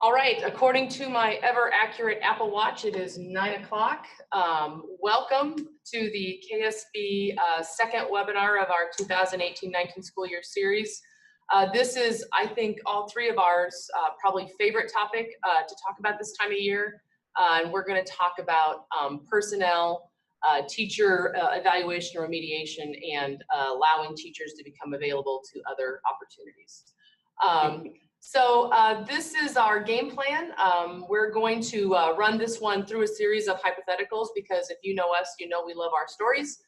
All right, according to my ever accurate Apple Watch, it is 9 o'clock. Welcome to the KSB second webinar of our 2018-19 school year series. This is, I think, all three of ours probably favorite topic to talk about this time of year. And we're going to talk about personnel, teacher evaluation, remediation, and allowing teachers to become available to other opportunities. So this is our game plan. We're going to run this one through a series of hypotheticals because if you know us, you know we love our stories.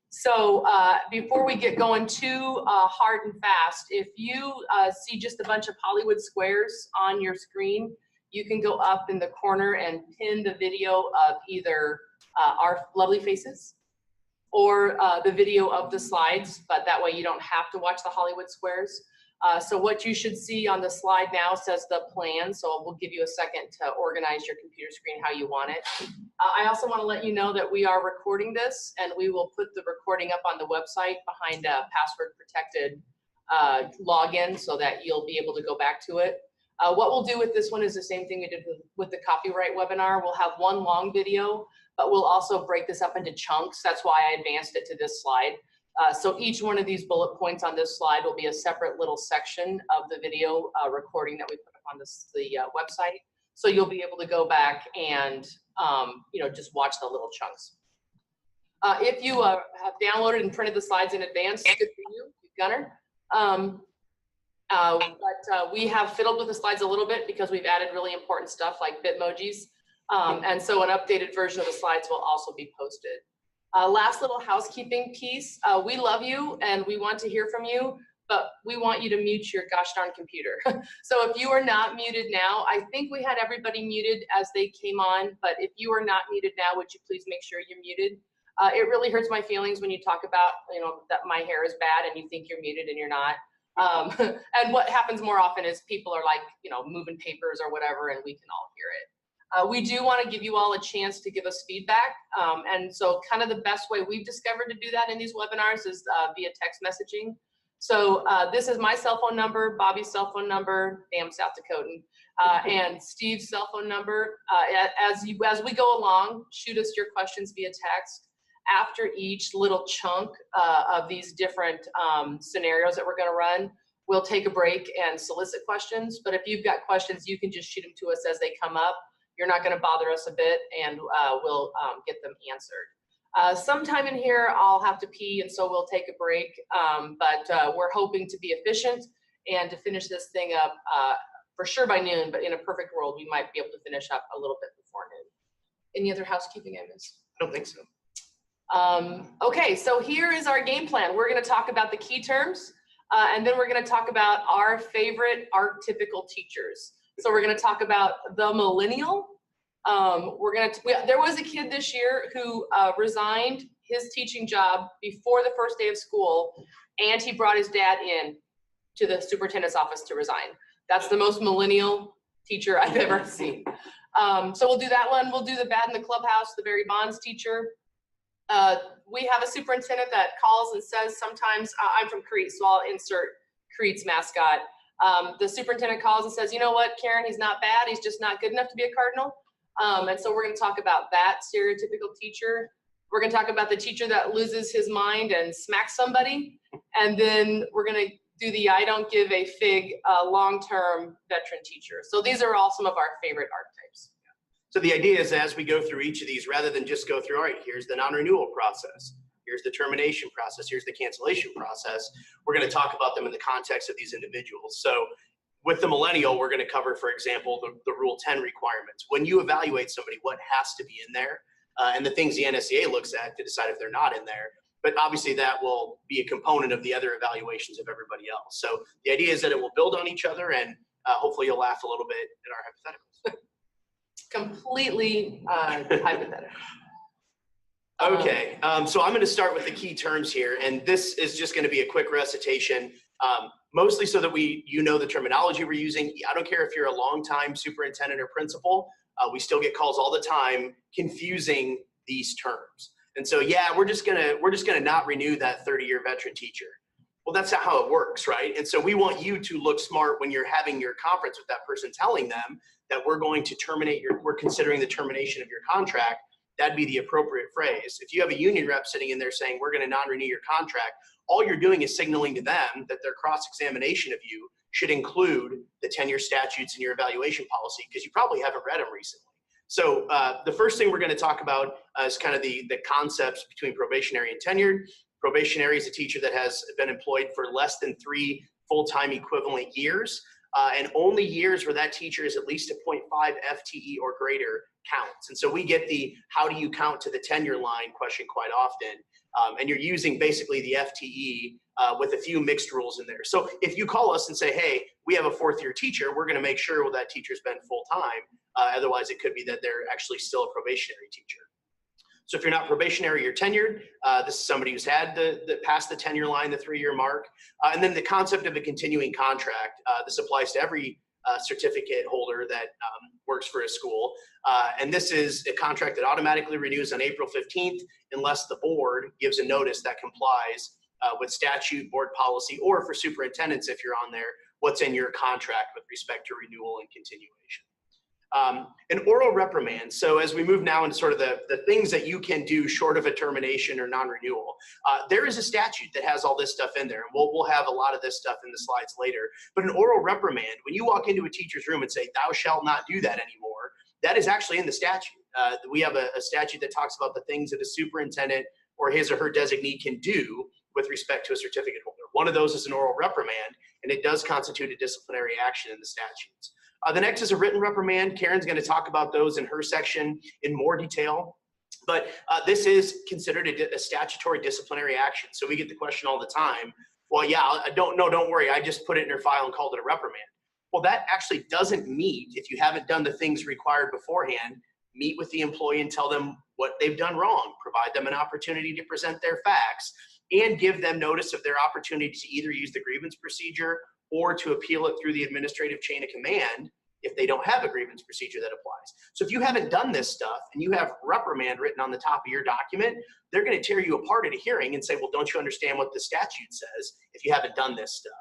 So before we get going too hard and fast, if you see just a bunch of Hollywood squares on your screen, you can go up in the corner and pin the video of either our lovely faces or the video of the slides, but that way you don't have to watch the Hollywood squares. So what you should see on the slide now says the plan, so we'll give you a second to organize your computer screen how you want it. I also want to let you know that we are recording this, and we will put the recording up on the website behind a password protected login so that you'll be able to go back to it. What we'll do with this one is the same thing we did with the copyright webinar. We'll have one long video, but we'll also break this up into chunks. That's why I advanced it to this slide. So each one of these bullet points on this slide will be a separate little section of the video recording that we put up on the website. So you'll be able to go back and just watch the little chunks. If you have downloaded and printed the slides in advance, good for you, Gunner. But we have fiddled with the slides a little bit because we've added really important stuff like Bitmojis. And so an updated version of the slides will also be posted. Last little housekeeping piece. We love you and we want to hear from you, but we want you to mute your gosh darn computer. So if you are not muted now, I think we had everybody muted as they came on, but if you are not muted now, would you please make sure you're muted? It really hurts my feelings when you talk about, that my hair is bad and you think you're muted and you're not. And what happens more often is people are like, moving papers or whatever, and we can all hear it. We do want to give you all a chance to give us feedback. And so kind of the best way we've discovered to do that in these webinars is via text messaging. So this is my cell phone number, Bobby's cell phone number, damn South Dakotan, and Steve's cell phone number. As we go along, shoot us your questions via text. After each little chunk of these different scenarios that we're going to run, we'll take a break and solicit questions. But if you've got questions, you can just shoot them to us as they come up. You're not going to bother us a bit, and we'll get them answered. Sometime in here, I'll have to pee, and so we'll take a break. But we're hoping to be efficient and to finish this thing up for sure by noon, but in a perfect world, we might be able to finish up a little bit before noon. Any other housekeeping I missed? I don't think so. Okay, so here is our game plan. We're going to talk about the key terms, and then we're going to talk about our favorite archetypical teachers. So we're going to talk about the millennial. There was a kid this year who resigned his teaching job before the first day of school, and he brought his dad in to the superintendent's office to resign. That's the most millennial teacher I've ever seen. So we'll do that one. We'll do the bad in the clubhouse, the Barry Bonds teacher. We have a superintendent that calls and says sometimes, I'm from Crete, so I'll insert Crete's mascot. The superintendent calls and says, you know what, Karen, he's not bad, he's just not good enough to be a Cardinal. And so we're going to talk about that stereotypical teacher. We're going to talk about the teacher that loses his mind and smacks somebody. And then we're going to do the I don't give a fig long-term veteran teacher. So these are all some of our favorite archetypes. So the idea is as we go through each of these, rather than just go through, all right, here's the non-renewal process, here's the termination process, here's the cancellation process, we're going to talk about them in the context of these individuals. So with the millennial, we're going to cover, for example, the Rule 10 requirements. When you evaluate somebody, what has to be in there, and the things the NSEA looks at to decide if they're not in there. But obviously that will be a component of the other evaluations of everybody else. So the idea is that it will build on each other, and hopefully you'll laugh a little bit at our hypotheticals. Completely hypothetical. Okay, so I'm going to start with the key terms here, and this is just going to be a quick recitation, mostly so that you know the terminology we're using. I don't care if you're a longtime superintendent or principal, we still get calls all the time confusing these terms. And so, yeah, we're just gonna not renew that 30-year veteran teacher. Well, that's not how it works, right? And so we want you to look smart when you're having your conference with that person, telling them that we're considering the termination of your contract, that'd be the appropriate phrase. If you have a union rep sitting in there saying, we're going to non-renew your contract, all you're doing is signaling to them that their cross-examination of you should include the tenure statutes and your evaluation policy, because you probably haven't read them recently. So the first thing we're going to talk about is kind of the concepts between probationary and tenured. Probationary is a teacher that has been employed for less than 3 full-time equivalent years, and only years where that teacher is at least a 0.5 FTE or greater counts. And so we get the how do you count to the tenure line question quite often, and you're using basically the FTE with a few mixed rules in there. So if you call us and say, hey, we have a 4th-year teacher, we're going to make sure that teacher's been full-time. Otherwise, it could be that they're actually still a probationary teacher. So if you're not probationary, you're tenured. This is somebody who's had passed the tenure line, the 3-year mark. And then the concept of a continuing contract. This applies to every certificate holder that works for a school. And this is a contract that automatically renews on April 15th unless the board gives a notice that complies with statute, board policy, or for superintendents, if you're on there, what's in your contract with respect to renewal and continuation. An oral reprimand. So as we move now into sort of the things that you can do short of a termination or non-renewal, there is a statute that has all this stuff in there. And we'll have a lot of this stuff in the slides later. But an oral reprimand, when you walk into a teacher's room and say, thou shalt not do that anymore, that is actually in the statute. We have a statute that talks about the things that a superintendent or his or her designee can do with respect to a certificate holder. One of those is an oral reprimand, and it does constitute a disciplinary action in the statutes. The next is a written reprimand. Karen's going to talk about those in her section in more detail. But this is considered a statutory disciplinary action. So we get the question all the time, well, yeah, don't worry, I just put it in your file and called it a reprimand. Well, that actually doesn't meet, if you haven't done the things required beforehand, meet with the employee and tell them what they've done wrong, provide them an opportunity to present their facts, and give them notice of their opportunity to either use the grievance procedure or to appeal it through the administrative chain of command if they don't have a grievance procedure that applies. So if you haven't done this stuff and you have reprimand written on the top of your document, they're going to tear you apart at a hearing and say, well, don't you understand what the statute says if you haven't done this stuff?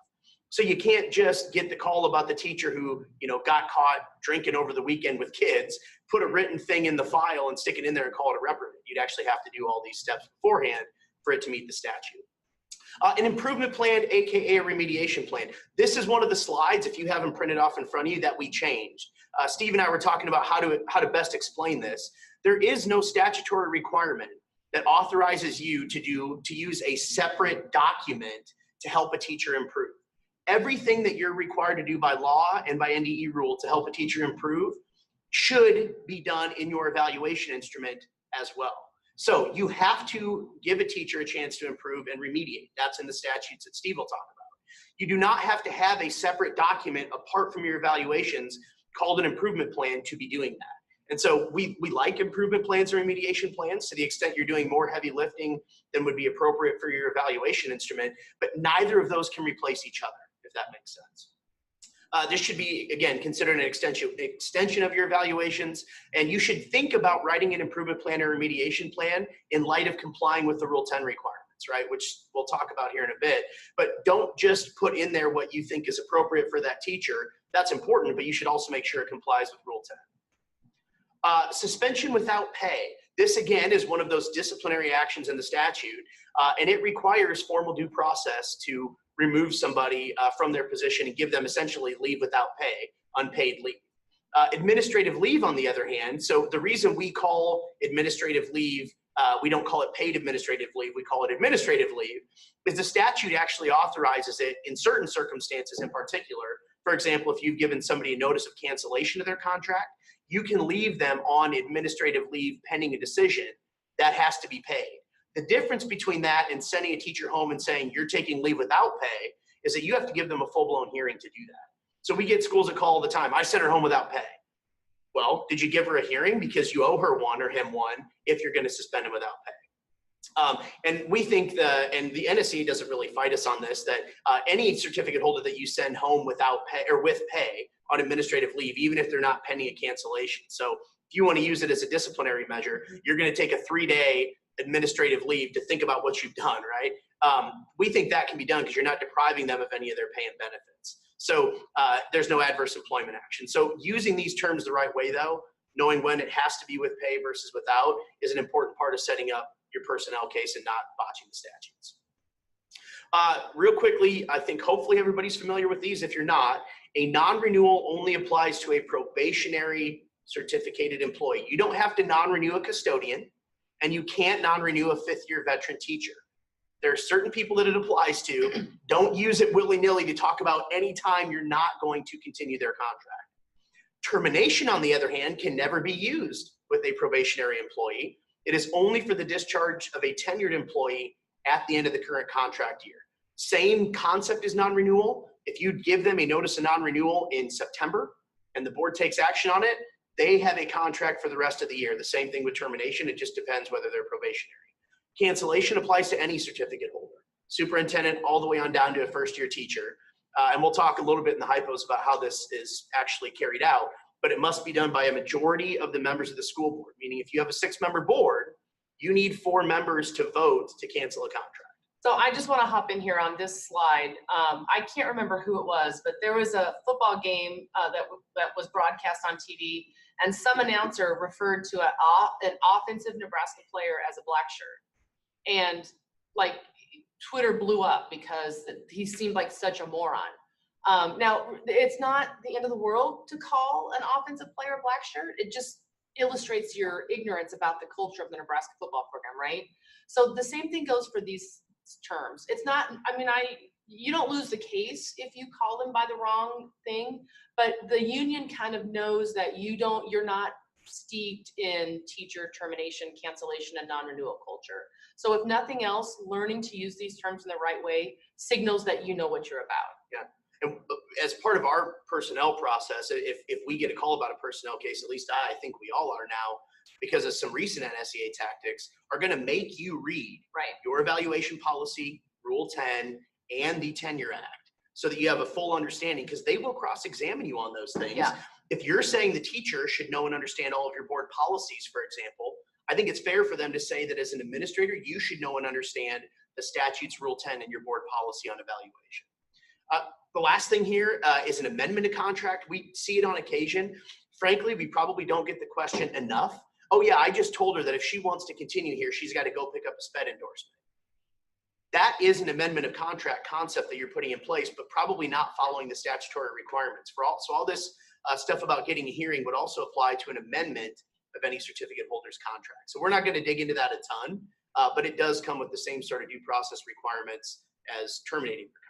So you can't just get the call about the teacher who, got caught drinking over the weekend with kids, put a written thing in the file and stick it in there and call it a reprimand. You'd actually have to do all these steps beforehand for it to meet the statute. An improvement plan, AKA a remediation plan. This is one of the slides, if you haven't printed off in front of you, that we changed. Steve and I were talking about how to best explain this. There is no statutory requirement that authorizes you to use a separate document to help a teacher improve. Everything that you're required to do by law and by NDE rule to help a teacher improve should be done in your evaluation instrument as well. So you have to give a teacher a chance to improve and remediate. That's in the statutes that Steve will talk about. You do not have to have a separate document apart from your evaluations called an improvement plan to be doing that. And so we like improvement plans or remediation plans to the extent you're doing more heavy lifting than would be appropriate for your evaluation instrument, but neither of those can replace each other, if that makes sense. This should be, again, considered an extension of your evaluations, and you should think about writing an improvement plan or remediation plan in light of complying with the Rule 10 requirements, right, which we'll talk about here in a bit. But don't just put in there what you think is appropriate for that teacher. That's important, but you should also make sure it complies with Rule 10. Suspension without pay. This, again, is one of those disciplinary actions in the statute, and it requires formal due process to remove somebody from their position and give them essentially leave without pay, unpaid leave. Administrative leave, on the other hand, so the reason we call administrative leave, we don't call it paid administrative leave, we call it administrative leave, is the statute actually authorizes it in certain circumstances in particular. For example, if you've given somebody a notice of cancellation of their contract, you can leave them on administrative leave pending a decision that has to be paid. The difference between that and sending a teacher home and saying you're taking leave without pay is that you have to give them a full-blown hearing to do that. So we get schools that call all the time, I sent her home without pay. Well, did you give her a hearing? Because you owe her one or him one if you're going to suspend him without pay. And we think and the NSC doesn't really fight us on this, that any certificate holder that you send home without pay or with pay on administrative leave, even if they're not pending a cancellation. So if you want to use it as a disciplinary measure, you're going to take a 3-day administrative leave to think about what you've done, right? We think that can be done because you're not depriving them of any of their pay and benefits. So there's no adverse employment action. So using these terms the right way, though, knowing when it has to be with pay versus without, is an important part of setting up your personnel case and not botching the statutes. Real quickly, I think hopefully everybody's familiar with these. If you're not, a non-renewal only applies to a probationary certificated employee. You don't have to non-renew a custodian, and you can't non-renew a fifth-year veteran teacher. There are certain people that it applies to. Don't use it willy-nilly to talk about any time you're not going to continue their contract. Termination, on the other hand, can never be used with a probationary employee. It is only for the discharge of a tenured employee at the end of the current contract year. Same concept as non-renewal. If you give them a notice of non-renewal in September and the board takes action on it, they have a contract for the rest of the year. The same thing with termination. It just depends whether they're probationary. Cancellation applies to any certificate holder, superintendent all the way on down to a first-year teacher. And we'll talk a little bit in the hypos about how this is actually carried out, but it must be done by a majority of the members of the school board, meaning if you have a 6-member board, you need 4 members to vote to cancel a contract. So I just want to hop in here on this slide. I can't remember who it was, but there was a football game that was broadcast on TV, and some announcer referred to an offensive Nebraska player as a black shirt. And like Twitter blew up because he seemed like such a moron. Now, it's not the end of the world to call an offensive player a black shirt. It just illustrates your ignorance about the culture of the Nebraska football program, right? So the same thing goes for these terms. It's not, I mean, you don't lose the case if you call them by the wrong thing, but the union kind of knows that you're not steeped in teacher termination, cancellation, and non-renewal culture. So if nothing else, learning to use these terms in the right way signals that you know what you're about. Yeah. And as part of our personnel process, if we get a call about a personnel case, at least I think we all are now, because of some recent NSEA tactics, are going to make you read your evaluation policy, Rule 10, and the Tenure Act, so that you have a full understanding, because they will cross-examine you on those things. Yeah. If you're saying the teacher should know and understand all of your board policies, for example, I think it's fair for them to say that as an administrator, you should know and understand the statutes, Rule 10, and your board policy on evaluation. The last thing here is an amendment to contract. We see it on occasion. Frankly, we probably don't get the question enough. Oh yeah, I just told her that if she wants to continue here, she's got to go pick up a SPED endorsement. That is an amendment of contract concept that you're putting in place, but probably not following the statutory requirements. So all this stuff about getting a hearing would also apply to an amendment of any certificate holder's contract. So we're not going to dig into that a ton, but it does come with the same sort of due process requirements as terminating your contract.